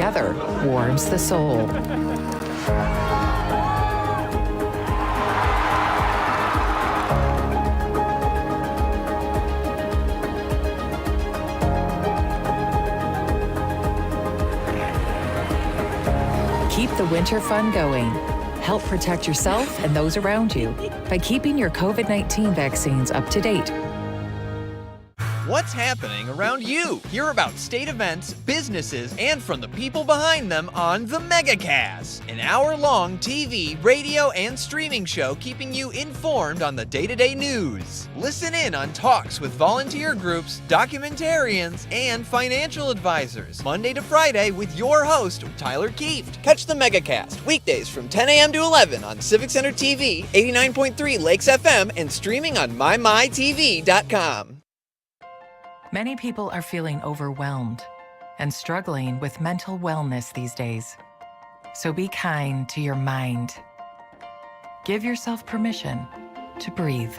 together warms the soul. Keep the winter fun going. Help protect yourself and those around you by keeping your COVID-19 vaccines up to date. What's happening around you? Hear about state events, businesses, and from the people behind them on the Megacast, an hour-long TV, radio, and streaming show keeping you informed on the day-to-day news. Listen in on talks with volunteer groups, documentarians, and financial advisors, Monday to Friday with your host, Tyler Kieft. Catch the Megacast weekdays from 10 a.m. to 11 on Civic Center TV, 89.3 Lakes FM, and streaming on mymytv.com. Many people are feeling overwhelmed and struggling with mental wellness these days. So be kind to your mind. Give yourself permission to breathe.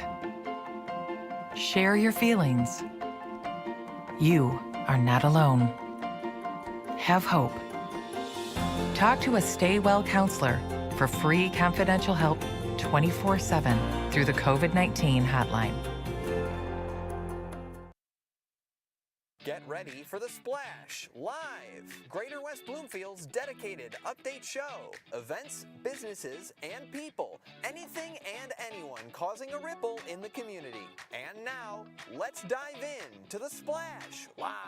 Share your feelings. You are not alone. Have hope. Talk to a Stay Well counselor for free confidential help 24/7 through the COVID-19 hotline. Get ready for the Splash Live, Greater West Bloomfield's dedicated update show. Events, businesses, and people. Anything and anyone causing a ripple in the community. And now, let's dive in to the Splash Live.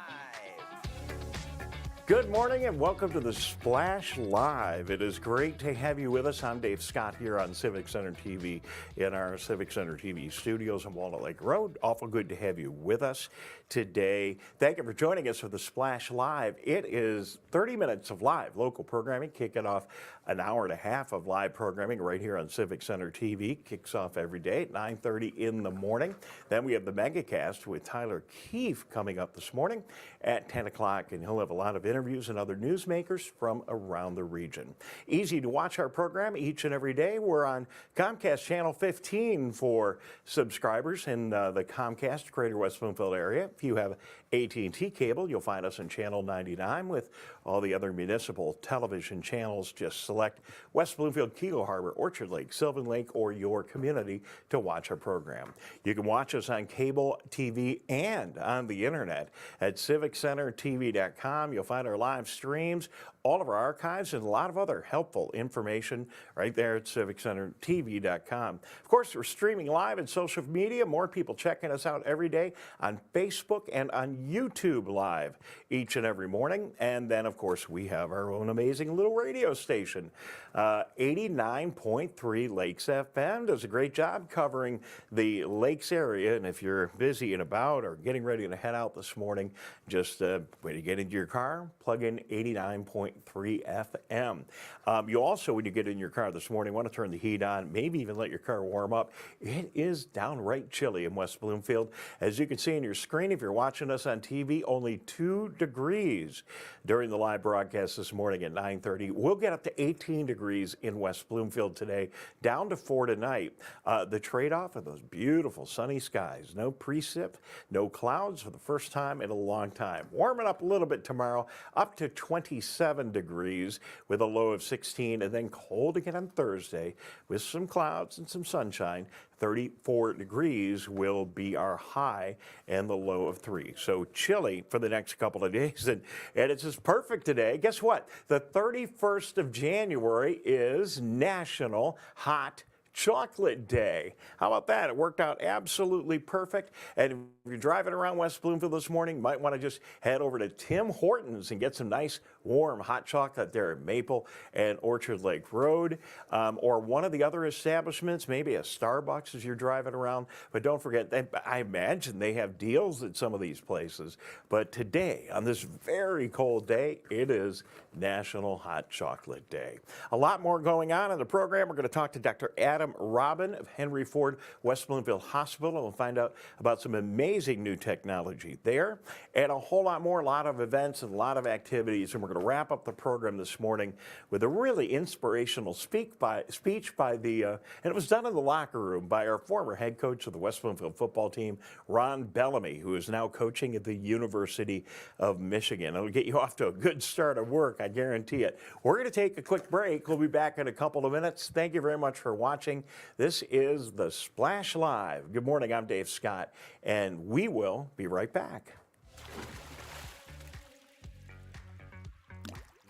Good morning and welcome to the Splash Live. It is great to have you with us. I'm Dave Scott here on Civic Center TV in our Civic Center TV studios on Walnut Lake Road. Awful good to have you with us today. Thank you for joining us for the Splash Live. It is 30 minutes of live local programming, kicking off an hour and a half of live programming right here on Civic Center TV. Kicks off every day at 9:30 in the morning. Then we have the Megacast with Tyler Kieft coming up this morning at 10 o'clock, and he'll have a lot of interviews and other newsmakers from around the region. Easy to watch our program each and every day. We're on Comcast Channel 15 for subscribers in the Comcast Greater West Bloomfield area. If you have AT&T cable, you'll find us on Channel 99 with all the other municipal television channels. Just select West Bloomfield, Kego Harbor, Orchard Lake, Sylvan Lake, or your community to watch our program. You can watch us on cable TV and on the internet at civiccentertv.com. You'll find our live streams, all of our archives, and a lot of other helpful information right there at civiccentertv.com. Of course, we're streaming live in social media. More people checking us out every day on Facebook and on YouTube Live each and every morning. And then, of course, we have our own amazing little radio station. 89.3 Lakes FM does a great job covering the Lakes area. And if you're busy and about or getting ready to head out this morning, just when you get into your car, plug in 89.3 FM. You also, when you get in your car this morning, want to turn the heat on, maybe even let your car warm up. It is downright chilly in West Bloomfield. As you can see on your screen, if you're watching us on TV, only 2 degrees during the live broadcast this morning at 9:30. We'll get up to 18 degrees in West Bloomfield today, down to 4 tonight. The trade-off of those beautiful sunny skies. No precip, no clouds for the first time in a long time. Warming up a little bit tomorrow, up to 27 degrees with a low of 16, and then cold again on Thursday with some clouds and some sunshine. 34 degrees will be our high and the low of 3. So chilly for the next couple of days, and it's just perfect today. Guess what? The 31st of January is National Hot Chocolate Day. How about that? It worked out absolutely perfect. And if you're driving around West Bloomfield this morning, you might want to just head over to Tim Hortons and get some nice warm hot chocolate there at Maple and Orchard Lake Road, or one of the other establishments, maybe a Starbucks as you're driving around. But don't forget, I imagine they have deals at some of these places. But today, on this very cold day, it is National Hot Chocolate Day. A lot more going on in the program. We're going to talk to Dr. Adam Robin of Henry Ford West Bloomfield Hospital and find out about some amazing new technology there, and a whole lot more, a lot of events and a lot of activities. And we're going to wrap up the program this morning with a really inspirational speech by and it was done in the locker room by our former head coach of the West Bloomfield football team, Ron Bellamy, who is now coaching at the University of Michigan. It'll get you off to a good start of work, I guarantee it. We're going to take a quick break. We'll be back in a couple of minutes. Thank you very much for watching. This is The Splash Live. Good morning, I'm Dave Scott, and we will be right back.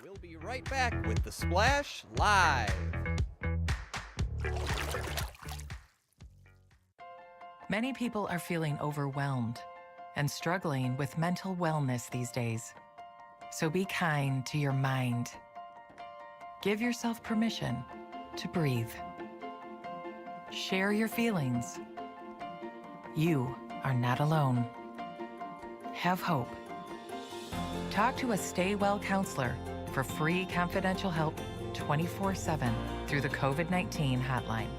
We'll be right back with The Splash Live. Many people are feeling overwhelmed and struggling with mental wellness these days. So be kind to your mind. Give yourself permission to breathe. Share your feelings. You are not alone. Have hope. Talk to a Stay Well counselor for free confidential help 24/7 through the COVID-19 hotline.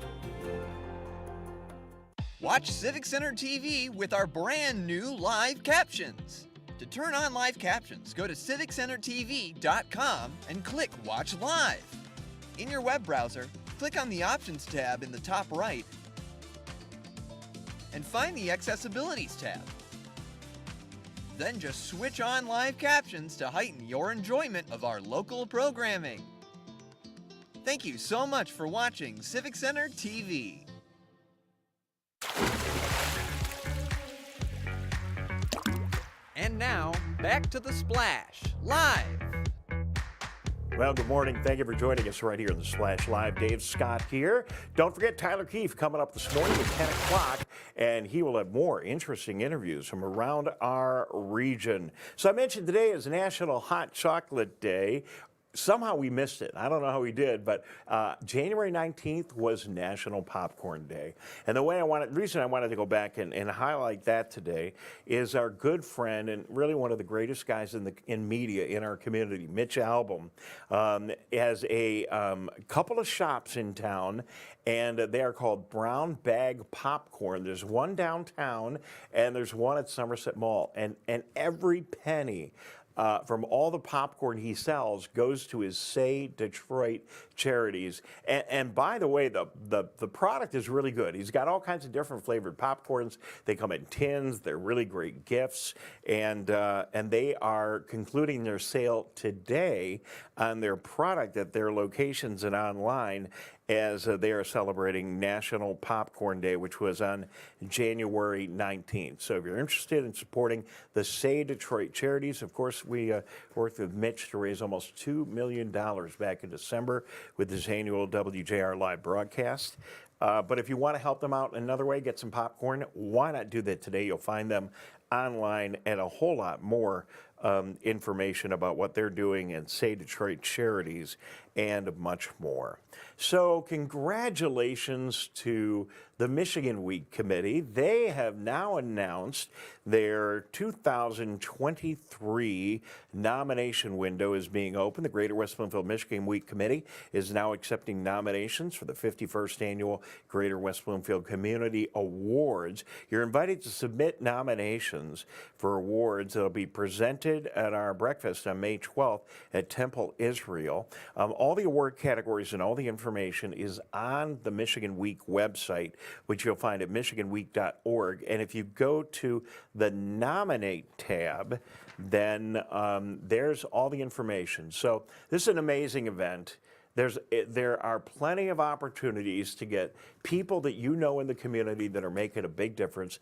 Watch Civic Center TV with our brand new live captions. To turn on live captions, go to civiccentertv.com and click Watch Live. In your web browser, click on the Options tab in the top right and find the Accessibilities tab. Then just switch on live captions to heighten your enjoyment of our local programming. Thank you so much for watching Civic Center TV. And now, back to The Splash, live. Well, good morning. Thank you for joining us right here in The Splash Live. Dave Scott here. Don't forget Tyler Keefe coming up this morning at 10 o'clock, and he will have more interesting interviews from around our region. So I mentioned today is National Hot Chocolate Day. Somehow we missed it. I don't know how we did, but January 19th was National Popcorn Day. And the reason I wanted to go back and highlight that today is our good friend and really one of the greatest guys in media in our community, Mitch Albom, has a couple of shops in town, and they are called Brown Bag Popcorn. There's one downtown, and there's one at Somerset Mall, and every penny from all the popcorn he sells goes to his Say Detroit charities. And by the way, the product is really good. He's got all kinds of different flavored popcorns. They come in tins. They're really great gifts. And they are concluding their sale today on their product at their locations and online as they are celebrating National Popcorn Day, which was on January 19th. So if you're interested in supporting the Say Detroit charities, of course, we worked with Mitch to raise almost $2 million back in December with his annual WJR Live broadcast. But if you want to help them out in another way, get some popcorn, why not do that today? You'll find them online and a whole lot more information about what they're doing and Say Detroit charities and much more. So congratulations to the Michigan Week Committee. They have now announced their 2023 nomination window is being open. The Greater West Bloomfield Michigan Week Committee is now accepting nominations for the 51st Annual Greater West Bloomfield Community Awards. You're invited to submit nominations for awards that will be presented at our breakfast on May 12th at Temple Israel. All the award categories and all the information is on the Michigan Week website, which you'll find at michiganweek.org. And if you go to the Nominate tab, then there's all the information. So this is an amazing event. There are plenty of opportunities to get people that you know in the community that are making a big difference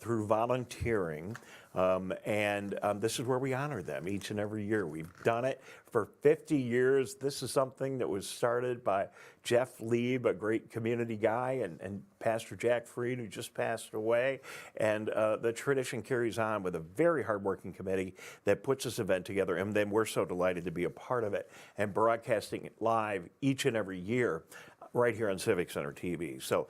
through volunteering. This is where we honor them each and every year. We've done it for 50 years. This is something that was started by Jeff Lieb, a great community guy, and Pastor Jack Freed, who just passed away. And the tradition carries on with a very hardworking committee that puts this event together. And then we're so delighted to be a part of it and broadcasting it live each and every year right here on Civic Center TV. So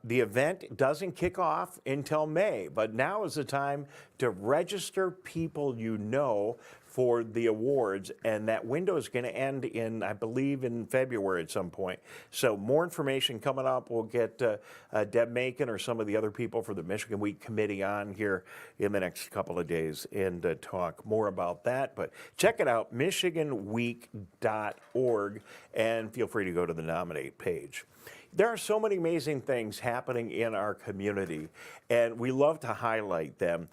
the event doesn't kick off until May, but now is the time to register people you know for the awards, and that window is going to end in, I believe, in February at some point. So more information coming up. We'll get Deb Macon or some of the other people for the Michigan Week Committee on here in the next couple of days and talk more about that. But check it out, michiganweek.org, and feel free to go to the nominate page. There are so many amazing things happening in our community, and we love to highlight them.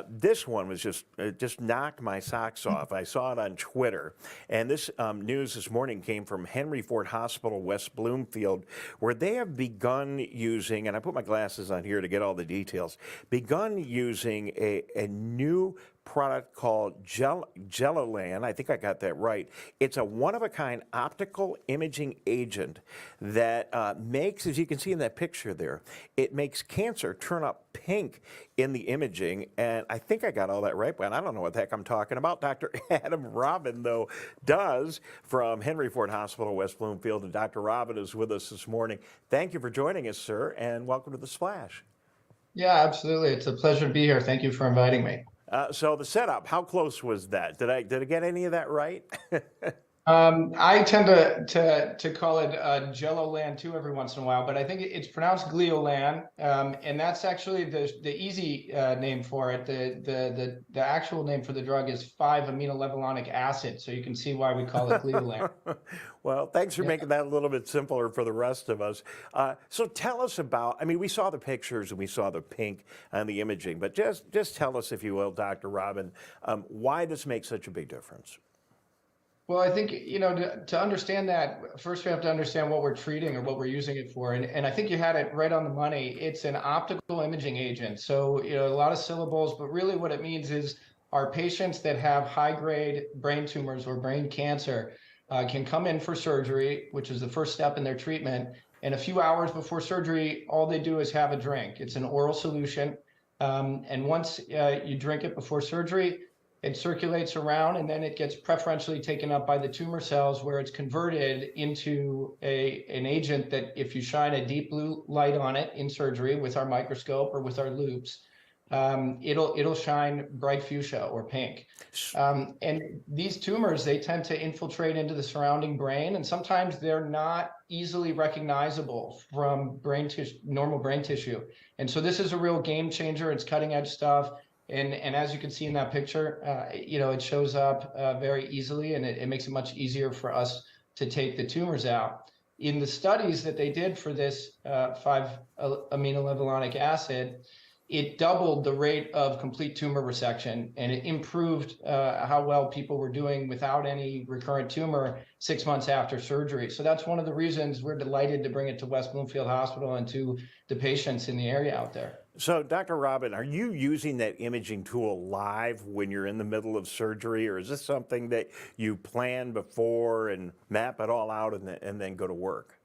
This one was just knocked my socks off. I saw it on Twitter, and this news this morning came from Henry Ford Hospital, West Bloomfield, where they have begun using, and I put my glasses on here to get all the details, begun using a new product called Jellolan. I think I got that right. It's a one-of-a-kind optical imaging agent that makes, as you can see in that picture there, it makes cancer turn up pink in the imaging. And I think I got all that right, but I don't know what the heck I'm talking about. Dr. Adam Robin, though, does, from Henry Ford Hospital, West Bloomfield. And Dr. Robin is with us this morning. Thank you for joining us, sir, and welcome to The Splash. Yeah, absolutely. It's a pleasure to be here. Thank you for inviting me. So the setup, how close was that? Did I get any of that right? I tend to call it Jellolan too every once in a while, but I think it's pronounced Gleolan, and that's actually the easy name for it. The actual name for the drug is 5-aminolevulonic acid, so you can see why we call it Gleolan. Well, thanks for making that a little bit simpler for the rest of us. So tell us about, I mean, we saw the pictures and we saw the pink on the imaging, but just tell us, if you will, Dr. Robin, why this makes such a big difference. Well, I think, to understand that, first we have to understand what we're treating or what we're using it for. And I think you had it right on the money. It's an optical imaging agent. So, a lot of syllables, but really what it means is our patients that have high-grade brain tumors or brain cancer can come in for surgery, which is the first step in their treatment. And a few hours before surgery, all they do is have a drink. It's an oral solution. And once you drink it before surgery, it circulates around, and then it gets preferentially taken up by the tumor cells, where it's converted into an agent that, if you shine a deep blue light on it in surgery with our microscope or with our loupes, it'll shine bright fuchsia or pink. And these tumors, they tend to infiltrate into the surrounding brain, and sometimes they're not easily recognizable from normal brain tissue. And so this is a real game changer. It's cutting edge stuff. And as you can see in that picture, it shows up very easily, and it makes it much easier for us to take the tumors out. In the studies that they did for this 5-aminolevulonic acid, it doubled the rate of complete tumor resection, and it improved how well people were doing without any recurrent tumor 6 months after surgery. So that's one of the reasons we're delighted to bring it to West Bloomfield Hospital and to the patients in the area out there. So, Dr. Robin, are you using that imaging tool live when you're in the middle of surgery, or is this something that you plan before and map it all out and then go to work?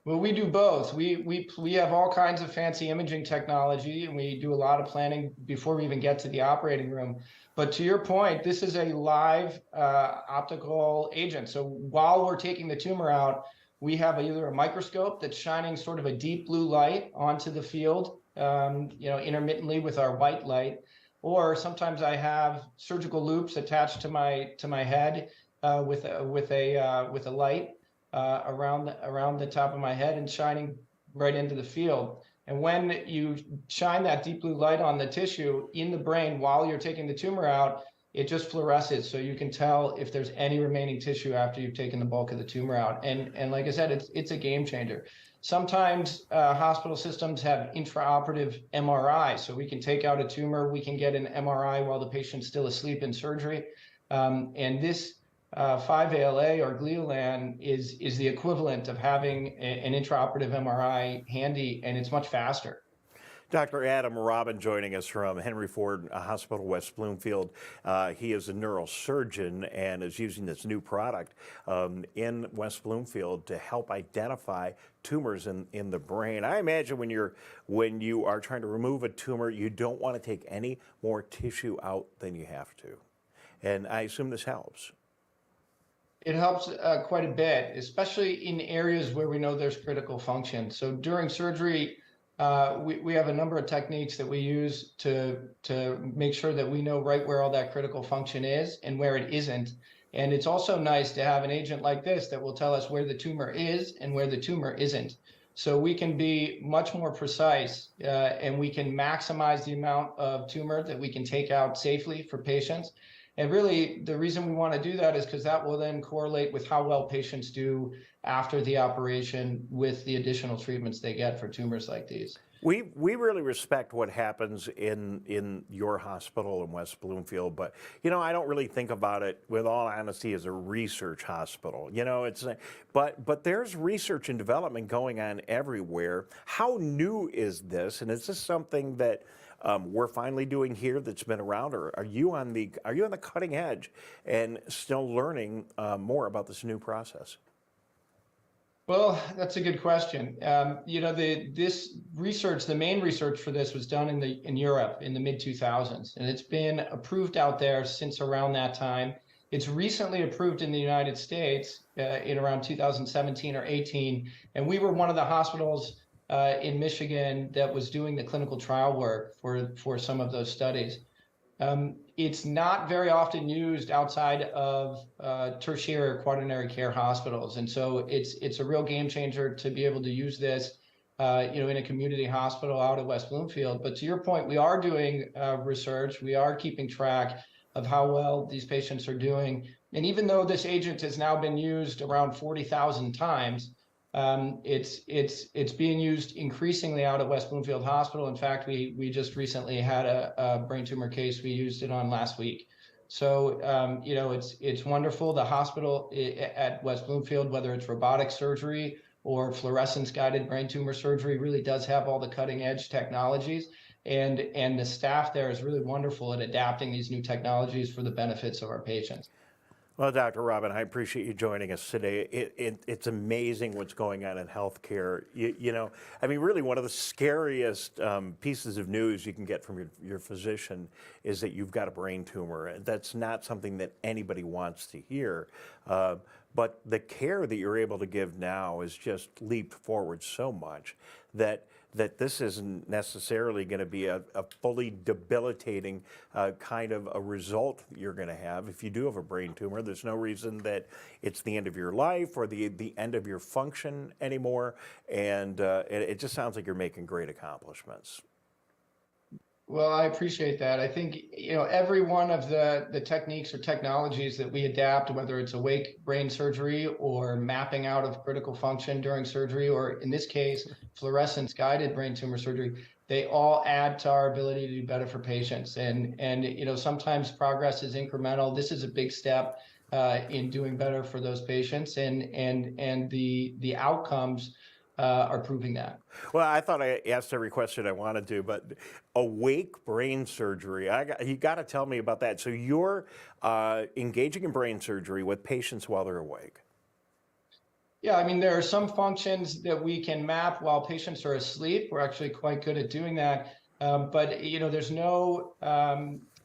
Well, we do both. We have all kinds of fancy imaging technology, and we do a lot of planning before we even get to the operating room. But to your point, this is a live optical agent. So while we're taking the tumor out, we have either a microscope that's shining sort of a deep blue light onto the field, intermittently with our white light, or sometimes I have surgical loupes attached to my head with a light around the top of my head and shining right into the field. And when you shine that deep blue light on the tissue in the brain while you're taking the tumor out, it just fluoresces, so you can tell if there's any remaining tissue after you've taken the bulk of the tumor out. And like I said, it's a game changer. Sometimes hospital systems have intraoperative MRI, so we can take out a tumor, we can get an MRI while the patient's still asleep in surgery. And this 5-ALA or Gleolan is the equivalent of having an intraoperative MRI handy, and it's much faster. Dr. Adam Robin joining us from Henry Ford Hospital, West Bloomfield. He is a neurosurgeon and is using this new product in West Bloomfield to help identify tumors in the brain. I imagine when you are trying to remove a tumor, you don't want to take any more tissue out than you have to. And I assume this helps. It helps quite a bit, especially in areas where we know there's critical function. So during surgery, we have a number of techniques that we use to make sure that we know right where all that critical function is and where it isn't. And it's also nice to have an agent like this that will tell us where the tumor is and where the tumor isn't. So we can be much more precise and we can maximize the amount of tumor that we can take out safely for patients. And really, the reason we want to do that is because that will then correlate with how well patients do after the operation with the additional treatments they get for tumors like these. We really respect what happens in your hospital in West Bloomfield, but I don't really think about it, with all honesty, as a research hospital. But there's research and development going on everywhere. How new is this, and is this something that we're finally doing here that's been around, or are you on the cutting edge and still learning more about this new process? Well, that's a good question. This research, the main research for this was done in Europe in the mid 2000s, and it's been approved out there since around that time. It's recently approved in the United States in around 2017 or 18, and we were one of the hospitals in Michigan that was doing the clinical trial work for some of those studies. It's not very often used outside of tertiary or quaternary care hospitals, and so it's a real game changer to be able to use this, in a community hospital out of West Bloomfield. But to your point, we are doing research. We are keeping track of how well these patients are doing, and even though this agent has now been used around 40,000 times. It's being used increasingly out at West Bloomfield Hospital. In fact, we just recently had a brain tumor case we used it on last week. So it's wonderful. The hospital at West Bloomfield, whether it's robotic surgery or fluorescence guided brain tumor surgery, really does have all the cutting edge technologies. And the staff there is really wonderful at adapting these new technologies for the benefits of our patients. Well, Dr. Robin, I appreciate you joining us today. It's amazing what's going on in healthcare. Really one of the scariest pieces of news you can get from your physician is that you've got a brain tumor. That's not something that anybody wants to hear. But the care that you're able to give now has just leaped forward so much that this isn't necessarily going to be a fully debilitating kind of a result you're going to have. If you do have a brain tumor, there's no reason that it's the end of your life or the end of your function anymore. And it just sounds like you're making great accomplishments. Well, I appreciate that. I think, every one of the techniques or technologies that we adapt, whether it's awake brain surgery or mapping out of critical function during surgery, or in this case, fluorescence guided brain tumor surgery, they all add to our ability to do better for patients. And sometimes progress is incremental. This is a big step in doing better for those patients, and the outcomes are proving that. Well, I thought I asked every question I wanted to, but awake brain surgery, you got to tell me about that. So you're engaging in brain surgery with patients while they're awake. Yeah, there are some functions that we can map while patients are asleep. We're actually quite good at doing that. But there's no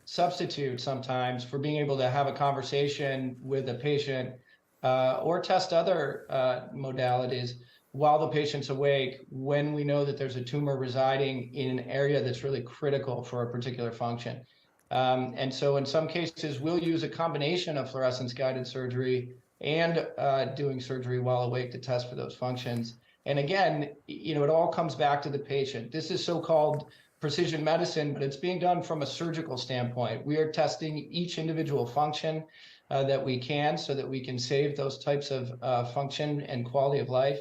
substitute sometimes for being able to have a conversation with a patient or test other modalities while the patient's awake, when we know that there's a tumor residing in an area that's really critical for a particular function. And so in some cases, we'll use a combination of fluorescence guided surgery and doing surgery while awake to test for those functions. And again, it all comes back to the patient. This is so-called precision medicine, but it's being done from a surgical standpoint. We are testing each individual function that we can, so that we can save those types of function and quality of life.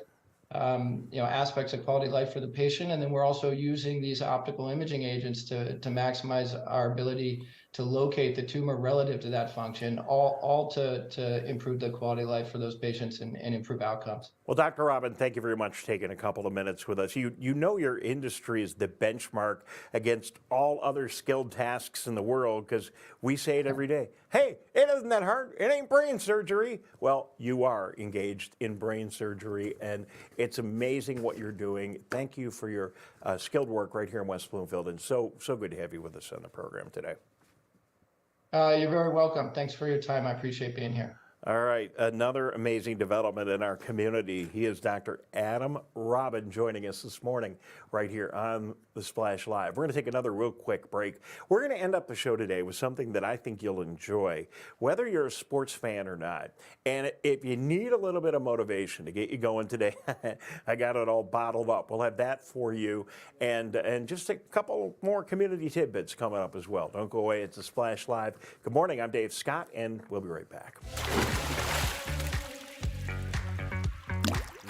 Aspects of quality of life for the patient. And then we're also using these optical imaging agents to maximize our ability to locate the tumor relative to that function, all to improve the quality of life for those patients and improve outcomes. Well, Dr. Robin, thank you very much for taking a couple of minutes with us. You know your industry is the benchmark against all other skilled tasks in the world, because we say it every day. Hey, it isn't that hard. It ain't brain surgery. Well, you are engaged in brain surgery, and it's amazing what you're doing. Thank you for your skilled work right here in West Bloomfield, and so good to have you with us on the program today. You're very welcome. Thanks for your time. I appreciate being here. All right, another amazing development in our community. He is Dr. Adam Robin joining us this morning right here on the Splash Live. We're going to take another real quick break. We're going to end up the show today with something that I think you'll enjoy, whether you're a sports fan or not. And if you need a little bit of motivation to get you going today, I got it all bottled up. We'll have that for you, and just a couple more community tidbits coming up as well. Don't go away. It's the Splash Live. Good morning. I'm Dave Scott, and we'll be right back.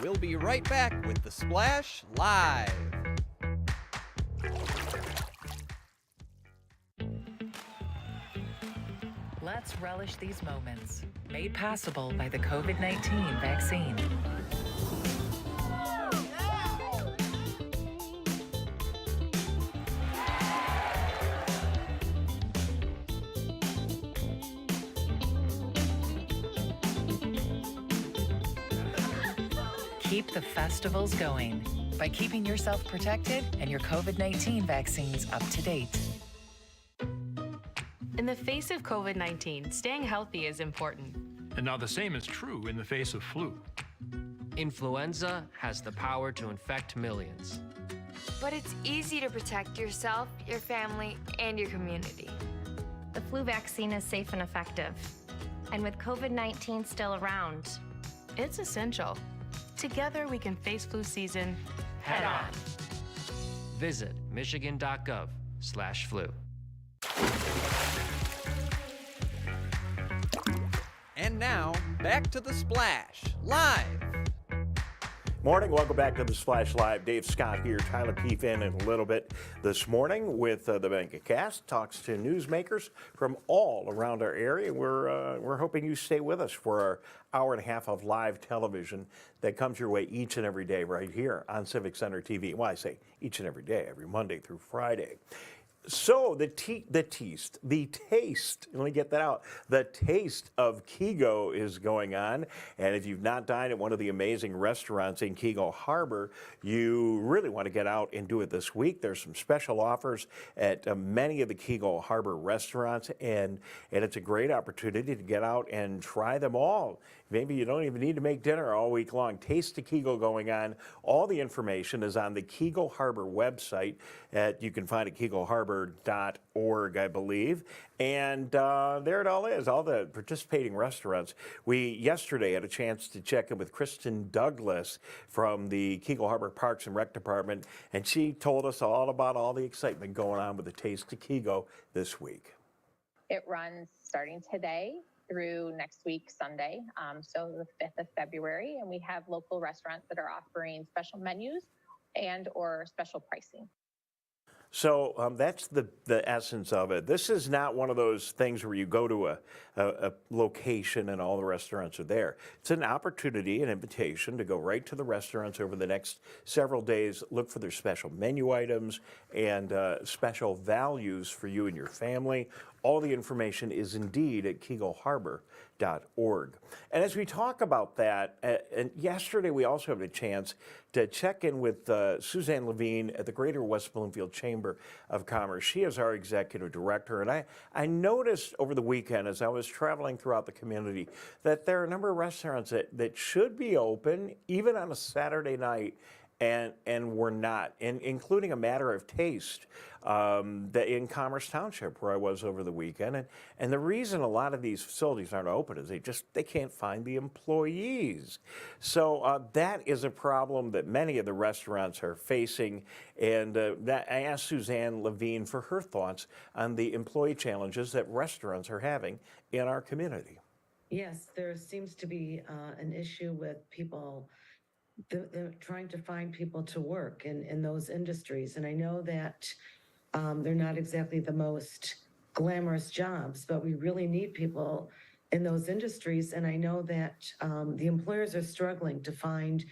We'll be right back with the Splash Live. Let's relish these moments, made possible by the COVID-19 vaccine. Keep the festivals going by keeping yourself protected and your COVID-19 vaccines up to date. In the face of COVID-19, staying healthy is important. And now the same is true in the face of flu. Influenza has the power to infect millions. But it's easy to protect yourself, your family, and your community. The flu vaccine is safe and effective. And with COVID-19 still around, It's essential. Together we can face flu season head on. Visit michigan.gov/flu. And now, back to the Splash Live. Morning, welcome back to the Splash Live. Dave Scott here, Tyler Keefe in a little bit this morning with the Megacast. Talks to newsmakers from all around our area. We're hoping you stay with us for our hour and a half of live television that comes your way each and every day right here on Civic Center TV. Well, I say each and every day, every Monday through Friday. So the taste, let me get that out. The taste of Kego is going on. And if you've not dined at one of the amazing restaurants in Kego Harbor, you really want to get out and do it this week. There's some special offers at many of the Kego Harbor restaurants, and it's a great opportunity to get out and try them all. Maybe you don't even need to make dinner all week long. Taste of Kego going on. All the information is on the Kego Harbor website. You can find it at kegoharbor.org, I believe. And there it all is, all the participating restaurants. We yesterday had a chance to check in with Kristen Douglas from the Kego Harbor Parks and Rec Department, and she told us all about all the excitement going on with the Taste of Kego this week. It runs starting today through next week, Sunday, so the 5th of February, and we have local restaurants that are offering special menus and or special pricing. So that's the essence of it. This is not one of those things where you go to a location and all the restaurants are there. It's an opportunity, an invitation to go right to the restaurants over the next several days, look for their special menu items and special values for you and your family. All the information is indeed at kegoharbor.org. And as we talk about that, and yesterday we also had a chance to check in with Suzanne Levine at the Greater West Bloomfield Chamber of Commerce. She is our executive director, and I noticed over the weekend as I was traveling throughout the community that there are a number of restaurants that should be open even on a Saturday night, and we're not, including a Matter of Taste in Commerce Township where I was over the weekend. And the reason a lot of these facilities aren't open is they can't find the employees. So that is a problem that many of the restaurants are facing. And I asked Suzanne Levine for her thoughts on the employee challenges that restaurants are having in our community. Yes, there seems to be an issue with people. They're trying to find people to work in those industries. And I know that they're not exactly the most glamorous jobs, but we really need people in those industries. And I know that the employers are struggling to find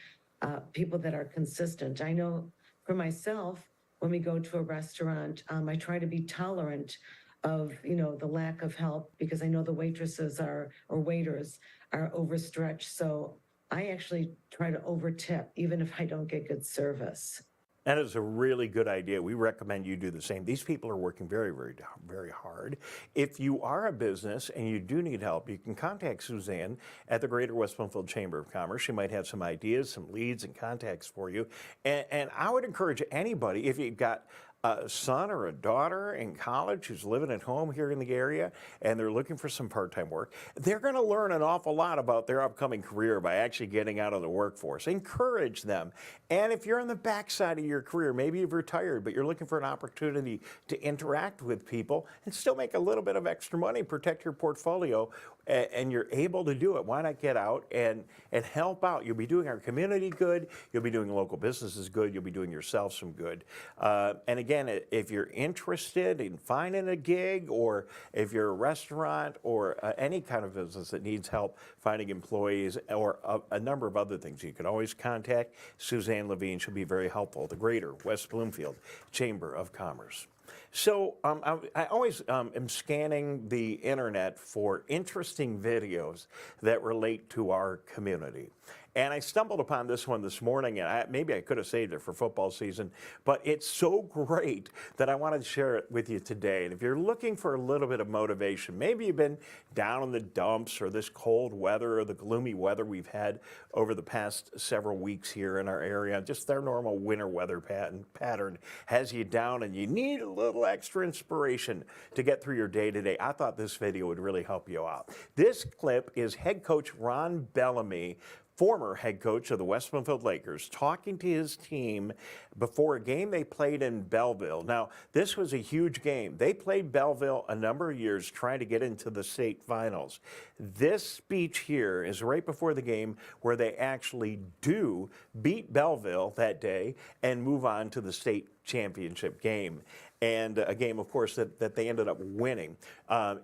people that are consistent. I know for myself, when we go to a restaurant, I try to be tolerant of, the lack of help because I know the waitresses or waiters are overstretched. So I actually try to overtip even if I don't get good service. That is a really good idea. We recommend you do the same. These people are working very, very, very hard. If you are a business and you do need help, you can contact Suzanne at the Greater West Bloomfield Chamber of Commerce. She might have some ideas, some leads, and contacts for you. And I would encourage anybody, if you've got a son or a daughter in college who's living at home here in the area and they're looking for some part-time work, they're going to learn an awful lot about their upcoming career by actually getting out of the workforce. Encourage them. And if you're on the backside of your career, maybe you've retired, but you're looking for an opportunity to interact with people and still make a little bit of extra money, protect your portfolio, and you're able to do it, why not get out and help out? You'll be doing our community good, you'll be doing local businesses good, you'll be doing yourself some good. And again, if you're interested in finding a gig, or if you're a restaurant or any kind of business that needs help finding employees, or a number of other things, you can always contact Suzanne Levine. She'll be very helpful. The Greater West Bloomfield Chamber of Commerce. So I always am scanning the internet for interesting videos that relate to our community. And I stumbled upon this one this morning, and maybe I could have saved it for football season, but it's so great that I wanted to share it with you today. And if you're looking for a little bit of motivation, maybe you've been down in the dumps, or this cold weather, or the gloomy weather we've had over the past several weeks here in our area, just their normal winter weather pattern has you down, and you need a little extra inspiration to get through your day today. I thought this video would really help you out. This clip is head coach Ron Bellamy, former head coach of the West Bloomfield Lakers, talking to his team before a game they played in Belleville. Now, this was a huge game. They played Belleville a number of years trying to get into the state finals. This speech here is right before the game, where they actually do beat Belleville that day and move on to the state championship game. And a game, of course, that they ended up winning.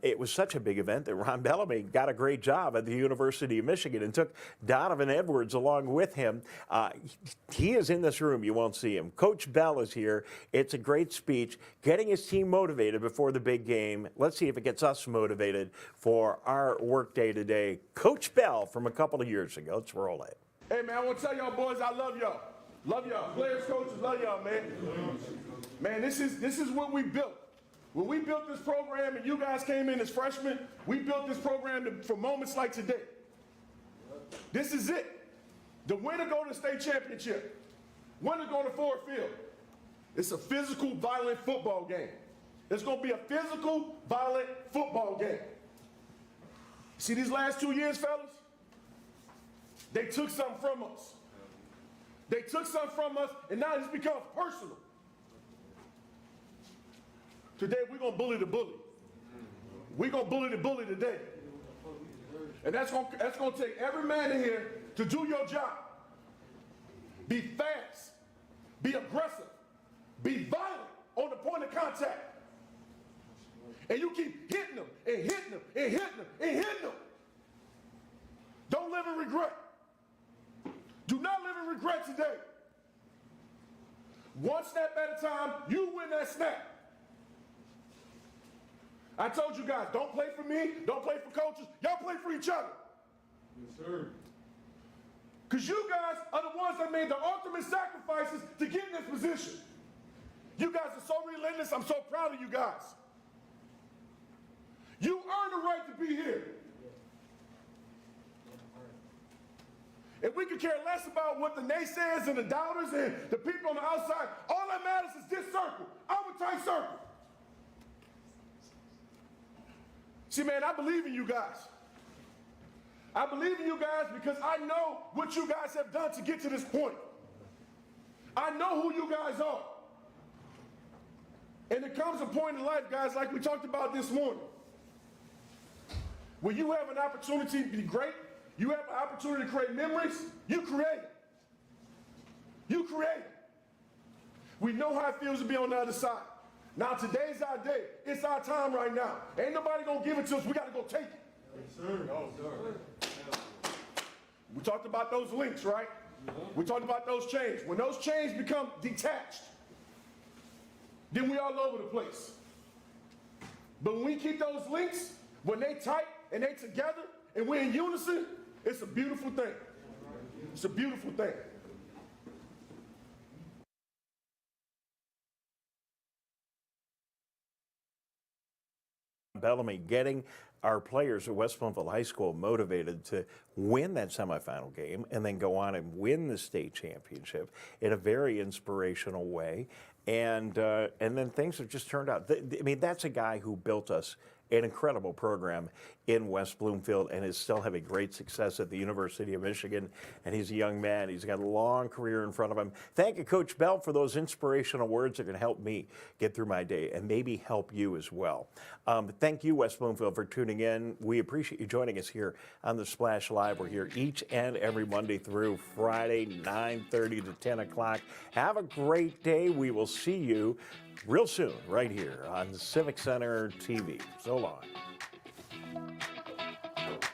It was such a big event that Ron Bellamy got a great job at the University of Michigan and took Donovan Edwards along with him. He is in this room. You won't see him. Coach Bell is here. It's a great speech, getting his team motivated before the big game. Let's see if it gets us motivated for our work day today. Coach Bell from a couple of years ago. Let's roll it. Hey, man, I want to tell y'all boys, I love y'all. Love y'all. Players, coaches, love y'all, man. Man, this is what we built. When we built this program and you guys came in as freshmen, we built this program for moments like today. This is it. The winner go to the state championship. Winner go to Ford Field. It's a physical, violent football game. It's going to be a physical, violent football game. See these last 2 years, fellas? They took something from us. They took something from us, and now it's become personal. Today, we're going to bully the bully. We're going to bully the bully today. And that's going to take every man in here to do your job. Be fast. Be aggressive. Be violent on the point of contact. And you keep hitting them and hitting them and hitting them and hitting them. Don't live in regret. Do not live in regret today. One snap at a time, you win that snap. I told you guys, don't play for me, don't play for coaches, y'all play for each other. Yes, sir. Because you guys are the ones that made the ultimate sacrifices to get in this position. You guys are so relentless, I'm so proud of you guys. You earned the right to be here. If we could care less about what the naysayers and the doubters and the people on the outside, all that matters is this circle, our tight circle. See, man, I believe in you guys. I believe in you guys because I know what you guys have done to get to this point. I know who you guys are. And there comes a point in life, guys, like we talked about this morning, where you have an opportunity to be great. You have an opportunity to create memories. You create it. You create it. We know how it feels to be on the other side. Now, today's our day. It's our time right now. Ain't nobody going to give it to us. We got to go take it. Yes, sir. No, sir. We talked about those links, right? We talked about those chains. When those chains become detached, then we all over the place. But when we keep those links, when they tight and they together and we're in unison, it's a beautiful thing. It's a beautiful thing. Bellamy getting our players at West Bloomfield High School motivated to win that semifinal game and then go on and win the state championship in a very inspirational way. And then things have just turned out. I mean, that's a guy who built us an incredible program in West Bloomfield and is still having great success at the University of Michigan. And he's a young man. He's got a long career in front of him. Thank you, Coach Bell, for those inspirational words that are going to help me get through my day and maybe help you as well. Thank you, West Bloomfield, for tuning in. We appreciate you joining us here on the Splash Live. We're here each and every Monday through Friday, 9:30 to 10 o'clock. Have a great day. We will see you real soon right here on Civic Center TV. So long.